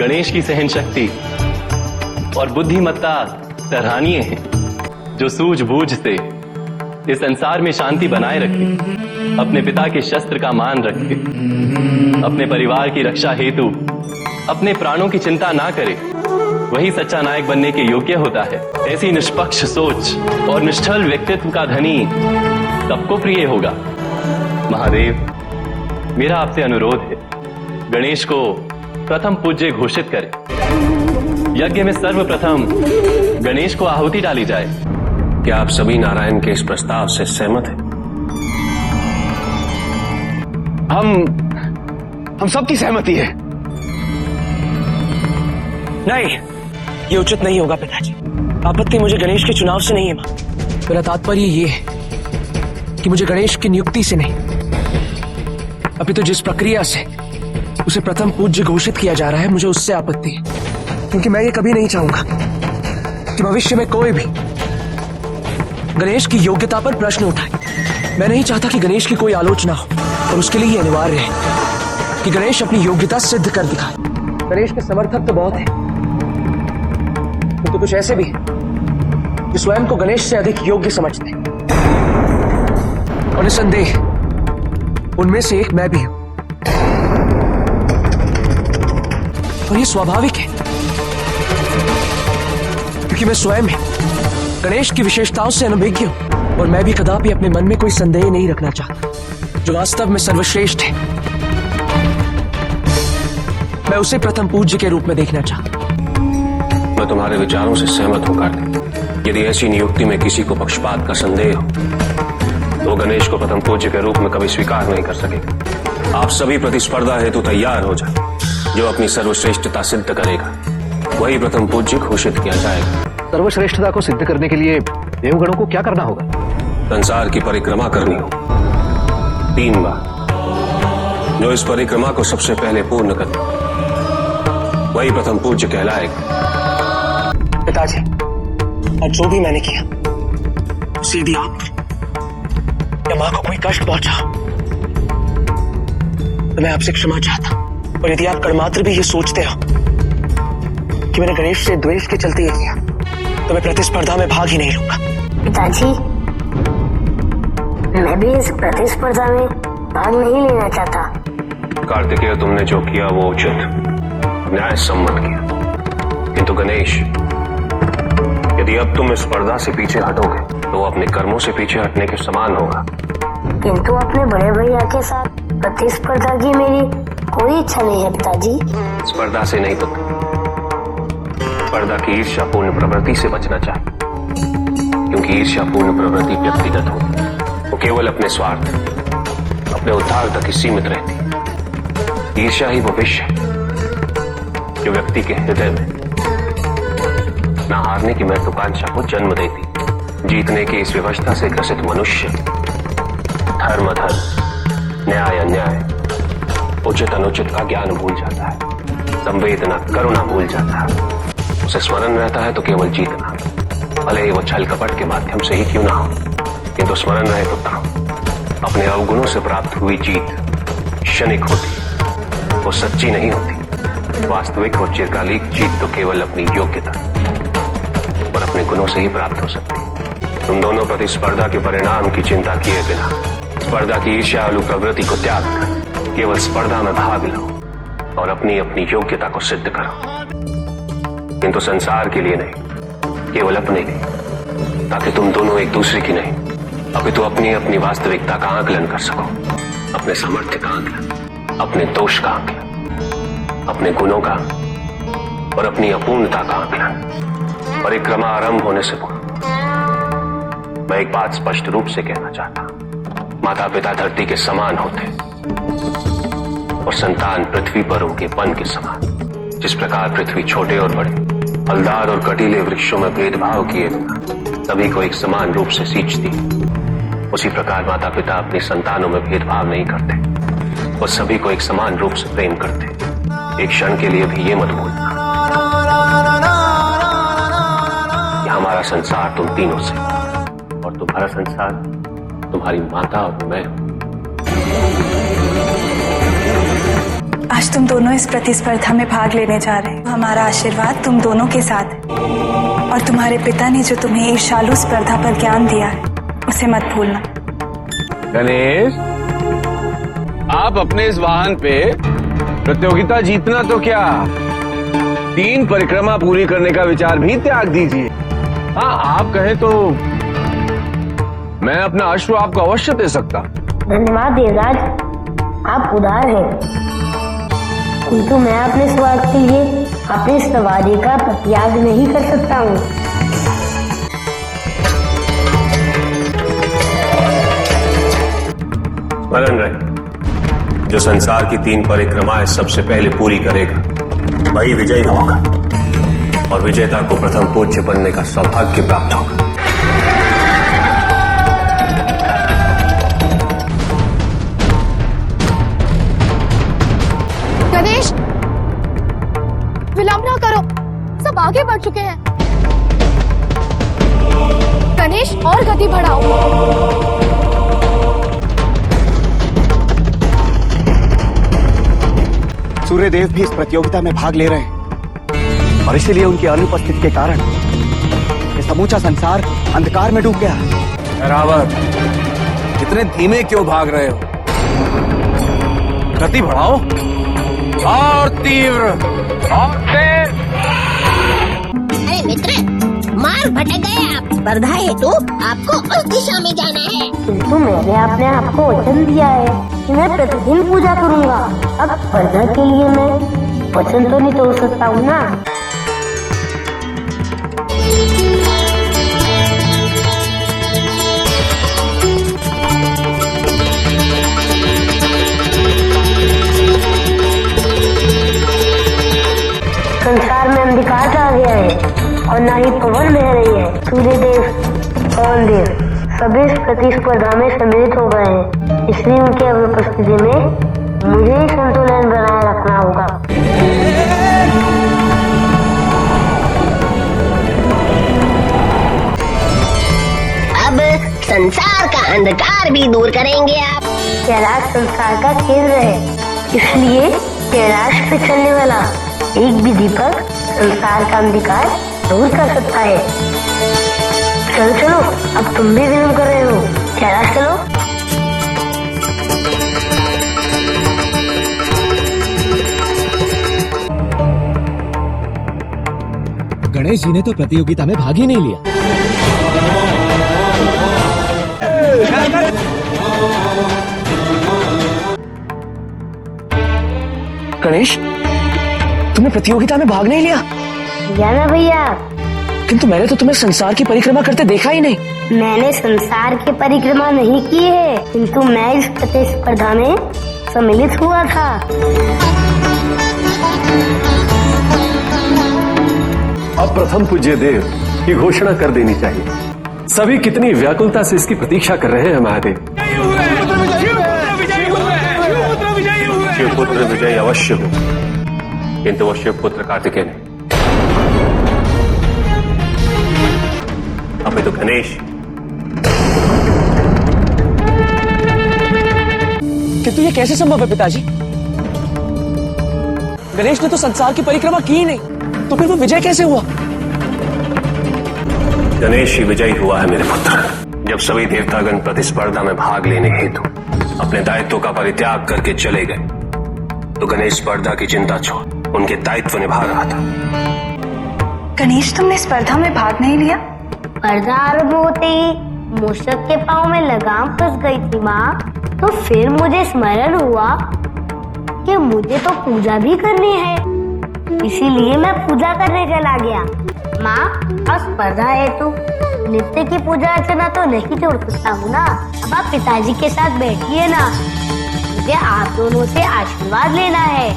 गणेश की सहन शक्ति और बुद्धिमत्ता सराहनीय है, जो सूझबूझ से इस संसार में शांति बनाए रखे, अपने पिता के शस्त्र का मान रखे, अपने परिवार की रक्षा हेतु अपने प्राणों की चिंता ना करे, वही सच्चा नायक बनने के योग्य होता है। ऐसी निष्पक्ष सोच और निष्ठल व्यक्तित्व का धनी सबको प्रिय होगा। महादेव, मेरा आपसे अनुरोध है, गणेश को प्रथम पूज्य घोषित करें। यज्ञ में सर्वप्रथम गणेश को आहुति डाली जाए। क्या आप सभी नारायण के इस प्रस्ताव से सहमत हैं? हम सबकी सहमति है। नहीं, ये उचित नहीं होगा पिताजी। आपत्ति मुझे गणेश के चुनाव से नहीं है मां। मेरा तात्पर्य ये है कि मुझे गणेश की नियुक्ति से नहीं, अभी तो जिस प्रक्रिया से उसे प्रथम पूज्य घोषित किया जा रहा है, मुझे उससे आपत्ति है। क्योंकि मैं ये कभी नहीं चाहूंगा कि भविष्य में कोई भी गणेश की योग्यता पर प्रश्न उठाए। मैं नहीं चाहता कि गणेश की कोई आलोचना हो, और उसके लिए अनिवार्य है कि गणेश अपनी योग्यता सिद्ध कर दिखाए। गणेश के समर्थक तो बहुत हैं, तो कुछ ऐसे भी हैं जो स्वयं को गणेश से अधिक योग्य समझते हैं, और निसंदेह उनमें से एक मैं भी हूं। और ये स्वाभाविक है, क्योंकि मैं स्वयं ही गणेश की विशेषताओं से अनभिज्ञ हूं, और मैं भी कदापि अपने मन में कोई संदेह नहीं रखना चाहता। जो वास्तव में सर्वश्रेष्ठ है, मैं उसे प्रथम पूज्य के रूप में देखना चाहता। मैं तुम्हारे विचारों से सहमत हूं कार्तिक। यदि ऐसी नियुक्ति में किसी को पक्षपात का संदेह हो, तो गणेश को प्रथम पूज्य के रूप में कभी स्वीकार नहीं कर सकेगा। आप सभी प्रतिस्पर्धा हेतु तैयार हो जाए। जो अपनी सर्वश्रेष्ठता सिद्ध करेगा, वही प्रथम पूज्य घोषित किया जाएगा। सर्वश्रेष्ठता को सिद्ध करने के लिए देवगणों को क्या करना होगा? संसार की परिक्रमा करनी हो 3 बार। जो इस परिक्रमा को सबसे पहले पूर्ण करे, वही प्रथम पूज्य कहलाएगा। पिताजी, और जो भी मैंने किया उसे यदि आप या मां को कोई कष्ट पहुंचा, तो मैं आपसे क्षमा चाहता हूं। और यदि आप कर्मात्र भी ये सोचते हो कि मैंने गणेश से द्वेष के चलते ये किया, तो मैं प्रतिस्पर्धा में भाग ही नहीं लूंगा। पिताजी, मैं भी इस प्रतिस्पर्धा में भाग नहीं लेना चाहता। कार्तिकेय, तुमने जो किया वो उचित न्याय सम्मत किया, किंतु गणेश, यदि अब तुम इस स्पर्धा से पीछे हटोगे, तो वो अपने कर्मों से पीछे हटने के समान होगा। किंतु अपने बड़े भैया के साथ प्रतिस्पर्धा की मेरी कोई इच्छा नहीं है पिताजी। स्पर्धा से नहीं पुत्र, स्पर्धा की ईर्ष्यापूर्ण प्रवृत्ति से बचना चाहिए, क्योंकि ईर्ष्यापूर्ण प्रवृत्ति व्यक्तिगत होती है। वो केवल अपने स्वार्थ, अपने उद्धार तक ही सीमित रहती है। ईर्ष्या ही वो विष है जो व्यक्ति के हृदय में न हारने की महत्वाकांक्षा को जन्म देती। जीतने की इस व्यवस्था से ग्रसित मनुष्य धर्म अधर्म, न्याय अन्याय, उचित अनुचित का ज्ञान भूल जाता है, संवेदना करुणा भूल जाता है। उसे स्मरण रहता है तो केवल जीतना, भले ही वो छल कपट के माध्यम से ही क्यों ना हो, किंतु स्मरण रहे पुत्र, अपने अवगुणों से प्राप्त हुई जीत क्षणिक होती, वो सच्ची नहीं होती। वास्तविक और चिरकालिक जीत तो केवल अपनी योग्यता और अपने गुणों से ही प्राप्त हो सकती। तुम दोनों प्रतिस्पर्धा के परिणाम की चिंता किए बिना स्पर्धा की ईर्ष्यालु प्रवृत्ति को त्याग कर केवल स्पर्धा में भाग लो और अपनी अपनी योग्यता को सिद्ध करो, किंतु संसार के लिए नहीं, केवल अपने लिए, ताकि तुम दोनों एक दूसरे की नहीं, अभी तो अपनी अपनी वास्तविकता का आकलन कर सको, अपने सामर्थ्य का आकलन, अपने दोष का आकलन, अपने गुणों का और अपनी अपूर्णता का आकलन। परिक्रमा आरंभ होने से पूर्व मैं एक बात स्पष्ट रूप से कहना चाहता हूं। माता पिता धरती के समान होते और संतान पृथ्वी पर उनके पन के समान। जिस प्रकार पृथ्वी छोटे और बड़े, फलदार और कटीले वृक्षों में भेदभाव किए बिना सभी को एक समान रूप से सींचती, उसी प्रकार माता पिता अपनी संतानों में भेदभाव नहीं करते और सभी को एक समान रूप से प्रेम करते। एक क्षण के लिए भी ये मत भूलना कि हमारा संसार तुम तीनों से और तुम्हारा संसार तुम्हारी माता और मैं। आज तुम दोनों इस प्रतिस्पर्धा में भाग लेने जा रहे हो। हमारा आशीर्वाद तुम दोनों के साथ है और तुम्हारे पिता ने जो तुम्हें ईर्ष्यालु स्पर्धा पर ज्ञान दिया है उसे मत भूलना। गणेश, आप अपने इस वाहन पे प्रतियोगिता जीतना तो क्या 3 परिक्रमा पूरी करने का विचार भी त्याग दीजिए। हाँ, आप कहें तो मैं अपना अश्व आपको अवश्य दे सकता। धन्यवाद देवराज, आप उदार हैं, किंतु मैं अपने स्वार्थ के लिए अपनी सवारी का त्याग नहीं कर सकता हूँ। स्मरण रहे, जो संसार की 3 परिक्रमाएं सबसे पहले पूरी करेगा वही विजयी होगा और विजेता को प्रथम पूज्य बनने का सौभाग्य प्राप्त होगा। गणेश, विलंब ना करो, सब आगे बढ़ चुके हैं। गणेश, और गति बढ़ाओ। सूर्यदेव भी इस प्रतियोगिता में भाग ले रहे हैं और इसीलिए उनकी अनुपस्थिति के कारण ये समूचा संसार अंधकार में डूब गया। रावत, इतने धीमे क्यों भाग रहे हो? गति बढ़ाओ और तीव्र और तेज। अरे मित्र, मार्ग भटक गए आप। स्पर्धा हेतु आपको उस दिशा में जाना है। किंतु मैंने अपने आप को वचन दिया है कि मैं प्रतिदिन पूजा करूंगा। अब स्पर्धा के लिए मैं वचन तो नहीं तोड़ सकता हूँ ना। संसार में अंधकार छा गया है और ना ही पवन बह रही है। सूर्यदेव, पवन देव सभी इस प्रतिस्पर्धा में सम्मिलित हो गए हैं, इसलिए उनकी अनुपस्थिति में मुझे ही संतुलन बनाए रखना होगा। अब संसार का अंधकार भी दूर करेंगे आप। कैलाश संसार का केंद्र है, इसलिए कैलाश पे चलने वाला एक भी दीपक संसार का अंधकार दूर कर सकता है। चलो चलो, अब तुम भी विलंब कर रहे हो, कैलाश चलो। गणेश जी ने तो प्रतियोगिता में भाग ही नहीं लिया। गणेश, तुमने प्रतियोगिता में भाग नहीं लिया? लिया ना भैया, किंतु मैंने तो तुम्हें संसार की परिक्रमा करते देखा ही नहीं। मैंने संसार की परिक्रमा नहीं की है, किंतु मैं इस प्रतिस्पर्धा में सम्मिलित हुआ था। अब प्रथम पूज्य देव की घोषणा कर देनी चाहिए। सभी कितनी व्याकुलता से इसकी प्रतीक्षा कर रहे हैं महादेव। शिवपुत्र विजय अवश्य हो, किंतु वो शिवपुत्र कार्तिकेय नहीं, अभी तो गणेश। किंतु ये कैसे संभव है पिताजी? गणेश ने तो संसार की परिक्रमा की ही नहीं, तो फिर वो विजय कैसे हुआ? गणेश ही विजयी हुआ है मेरे पुत्र। जब सभी देवतागण प्रतिस्पर्धा में भाग लेने हेतु अपने दायित्व का परित्याग करके चले गए, तो गणेश स्पर्धा की चिंता छोड़ उनके दायित्व निभा रहा था। गणेश, तुमने स्पर्धा में भाग नहीं लिया? स्पर्धा आरंभ होते ही मूषक के पाँव में लगाम फंस गई थी माँ। तो फिर मुझे स्मरण हुआ कि मुझे तो पूजा भी करनी है, इसीलिए मैं पूजा करने चला गया। माँ, अब स्पर्धा हेतु नित्य की पूजा अर्चना तो नहीं छोड़ सकता हूँ ना। अब आप पिताजी के साथ बैठिए ना, मुझे आप दोनों से आशीर्वाद लेना है।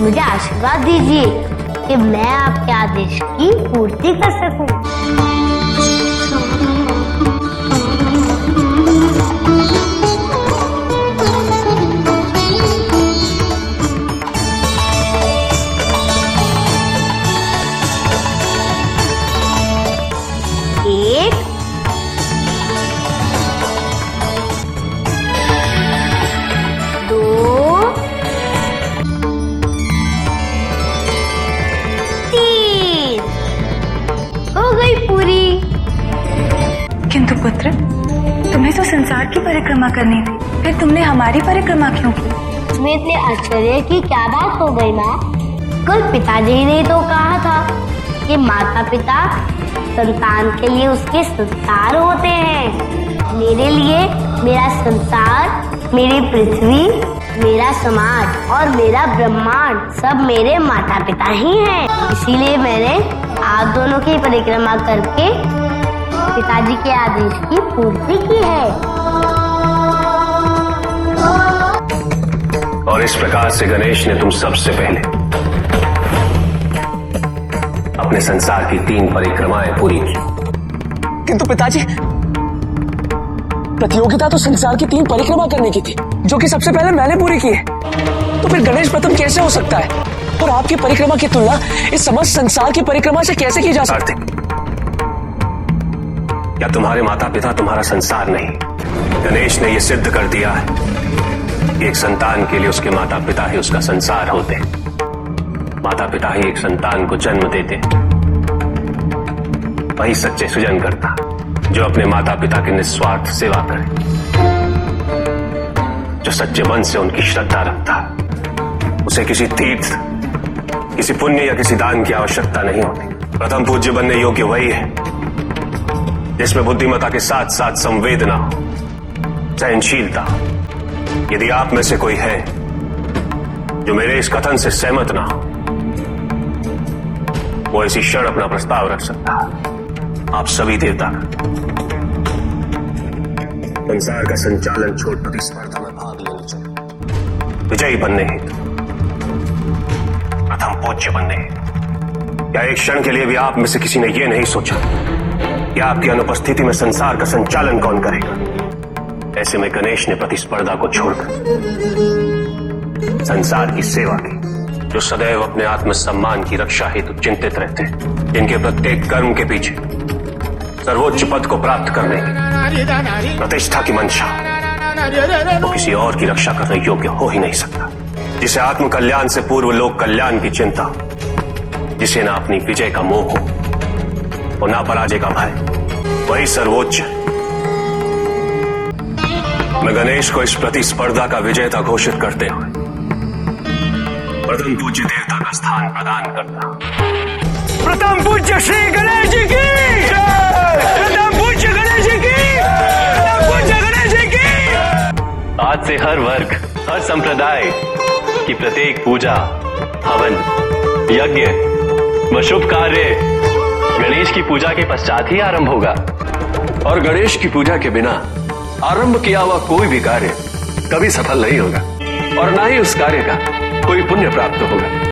मुझे आशीर्वाद दीजिए कि मैं आपके आदेश की पूर्ति कर सकूं। सुपुत्र, तुम्हें तो संसार की परिक्रमा करनी थी, फिर तुमने हमारी परिक्रमा क्यों की? इसमें इतने आश्चर्य की क्या बात हो गई माँ? कल पिताजी ने तो कहा था कि माता पिता संतान के लिए उसके संस्कार होते हैं। मेरे लिए मेरा संसार, मेरी पृथ्वी, मेरा समाज और मेरा ब्रह्मांड सब मेरे माता पिता ही हैं। इसीलिए मैंने आप दोनों की परिक्रमा करके पिताजी के आदेश की पूर्ति की है। और इस प्रकार से गणेश ने तुम सबसे पहले अपने संसार की 3 परिक्रमाएं पूरी की। किंतु पिताजी, प्रतियोगिता तो संसार की 3 परिक्रमा करने की थी, जो कि सबसे पहले मैंने पूरी की है। तो फिर गणेश प्रथम कैसे हो सकता है? और आपकी परिक्रमा की तुलना इस समस्त संसार की परिक्रमा से कैसे की जा सकती? क्या तुम्हारे माता पिता तुम्हारा संसार नहीं? गणेश ने यह सिद्ध कर दिया है कि एक संतान के लिए उसके माता पिता ही उसका संसार होते हैं। माता पिता ही एक संतान को जन्म देते, वही सच्चे सृजनकर्ता जो अपने माता पिता की निस्वार्थ सेवा करे, जो सच्चे मन से उनकी श्रद्धा रखता, उसे किसी तीर्थ, किसी पुण्य या किसी दान की आवश्यकता नहीं होती। प्रथम पूज्य बनने योग्य वही है जिसमें बुद्धिमत्ता के साथ साथ संवेदना, सहनशीलता। यदि आप में से कोई है जो मेरे इस कथन से सहमत ना हो, वो इसी क्षण अपना प्रस्ताव रख सकता है। आप सभी देवता संसार का संचालन छोड़ प्रतिस्पर्धा में भाग लेना चाहिए, विजयी बनने हेतु, प्रथम पूज्य बनने हेतु। क्या एक क्षण के लिए भी आप में से किसी ने यह नहीं सोचा कि आपकी अनुपस्थिति में संसार का संचालन कौन करेगा? ऐसे में गणेश ने प्रतिस्पर्धा को छोड़कर संसार की सेवा की, जो सदैव अपने आत्म सम्मान की रक्षा हेतु चिंतित रहते हैं, जिनके प्रत्येक कर्म के पीछे सर्वोच्च पद को प्राप्त करने की प्रतिष्ठा की मंशा, वो किसी और की रक्षा करने योग्य हो ही नहीं सकता। जिसे आत्म कल्याण से पूर्व लोक कल्याण की चिंता, जिसे ना अपनी विजय का मोह हो और ना पराजय का भय, वही सर्वोच्च है। मैं गणेश को इस प्रतिस्पर्धा का विजेता घोषित करते हुए प्रथम पूज्य देवता का स्थान प्रदान करता। प्रथम पूज्य श्री गणेश जी की, प्रथम पूज्य गणेश जी की, प्रथम पूज्य गणेश जी की। आज से हर वर्ग, हर संप्रदाय की प्रत्येक पूजा, हवन, यज्ञ व शुभ कार्य गणेश की पूजा के पश्चात ही आरंभ होगा। और गणेश की पूजा के बिना आरंभ किया हुआ कोई भी कार्य कभी सफल नहीं होगा और ना ही उस कार्य का कोई पुण्य प्राप्त होगा।